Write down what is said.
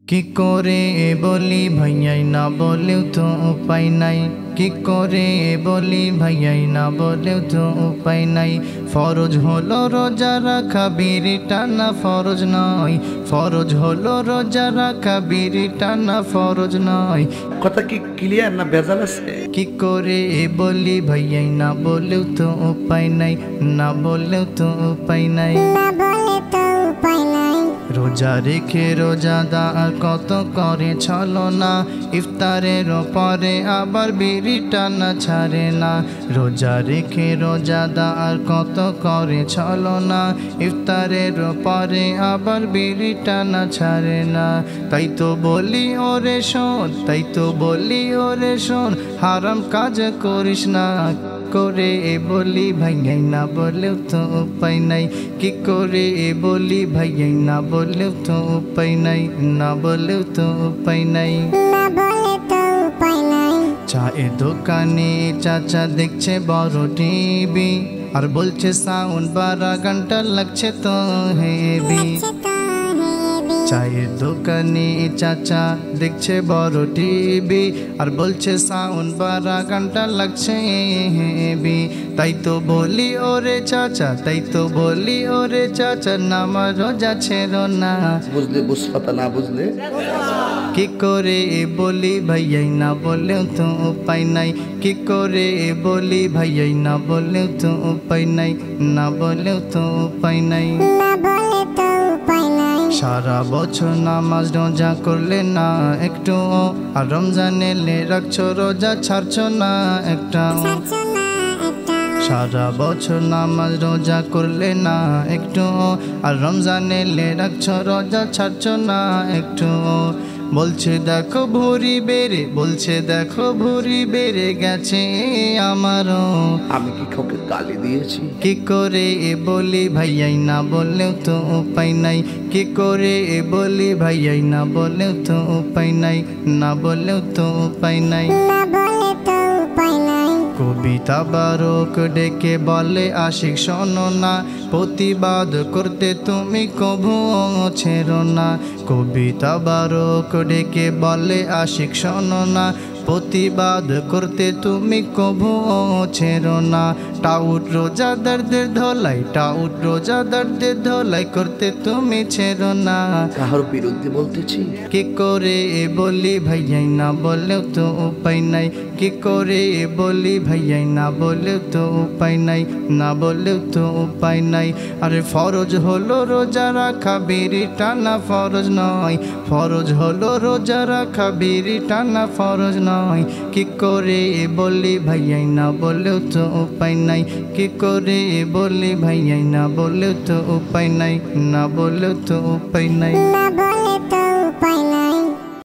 কি করে বলি ভাইয়াই না বলেও তো উপায় নাই। কি করে বলি ভাইয়াই না বলেও তো উপায় নাই। ফরজ হলো রোজা রাখা, বিড়ি টানা ফরজ নয়। ফরজ হলো রোজা রাখা, বিড়ি টানা ফরজ নয়। কথা কি ক্লিয়ার না ভেজাল আছে? কি করে বলি ভাইয়াই না বলেও তো উপায় নাই, না বলেও তো উপায় নাই। রোজা রেখে রোজাদার কত করে ছলনা, ইফতারের পরে আবার বিড়ি টানা ছাড়ে না। রোজা রেখে রোজাদার কত করে ছলনা, ইফতারের পরে আবার বিড়ি টানা ছাড়ে না। তাই তো বলি ওরে শোন, তাই তো বলি ওরে শোন, হারাম কাজ করিস না। করে বলি ভাইয়াই না বলেও তো উপায় নাই। কি করে বলি ভাইয়াই না বলেও তো উপায় নাই, না বলেও তো উপায় নাই। চায়ের দোকানে চাচা দেখছে বড় টিভি, আর বলছে সাউন্ড 12 ঘন্টা লাগছে তো হেভি। চায়ের দোকানে চাচা দেখছে বড় টিভি, আর বলছে সাউন্ড 12 ঘন্টা লাগছে হেভি। তাই তো বলি ওরে চাচা, তাই তো বলি ওরে চাচা, নামাজ রোজা ছেড়ো না। বুঝলে বুঝপাতা, না বুঝলে কি করে বলি ভাইয়াই না বলেও তো উপায় নাই। কি করে বলি ভাইয়াই না বলেও তো উপায় নাই, না বলেও তো উপায় নাই। সারা বছর নামাজ রোজা করলে না একটু, আর রমজান এলে রাখছো রোজা ছাড়ছো না একটা। সারা বছর নামাজ রোজা করলে না একটু, আর রমজান এলে রাখছো রোজা ছাড়ছো না একটু। বলছে দেখো ভুঁড়ি বেড়ে, বলছে দেখো ভুঁড়ি বেড়ে গেছে আমারও। আমি কি কাউকে গালি দিয়েছি? কি করে বলি ভাইয়াই না বলেও তো উপায় নাই। কি করে বলি ভাইয়াই না বলেও তো উপায় নাই, না বলেও তো উপায় নাই। কবিতা বারক ডেকে বলে আশিক শোনো না, প্রতিবাদ করতে তুমি কভুও ছেড়ো না। কবিতা বারক ডেকে বলে আশিক শোনো না, প্রতিবাদ করতে তুমি কভুও ছেড়ো না। টাউট রোজাদারদের ধোলাই, টাউট রোজাদারদের ধোলাই করতে তুমি ছেড়ো না। কাহার বিরুদ্ধে বলতেছি? কি করে বলি ভাইয়াই না বলেও তো উপায় নাই। কি করে বলি ভাইয়াই না বলেও তো উপায় নাই, না বলেও তো উপায় নাই। আরে ফরজ হলো রোজা রাখা, বিড়ি টানা ফরজ নয়। ফরজ হলো রোজা রাখা, বিড়ি টানা ফরজ নয়। কি করে বলি ভাইয়াই না বলেও তো উপায় নাই। কি করে বলি ভাইয়াই না বলেও তো উপায় নাই, না বলেও তো উপায় নাই।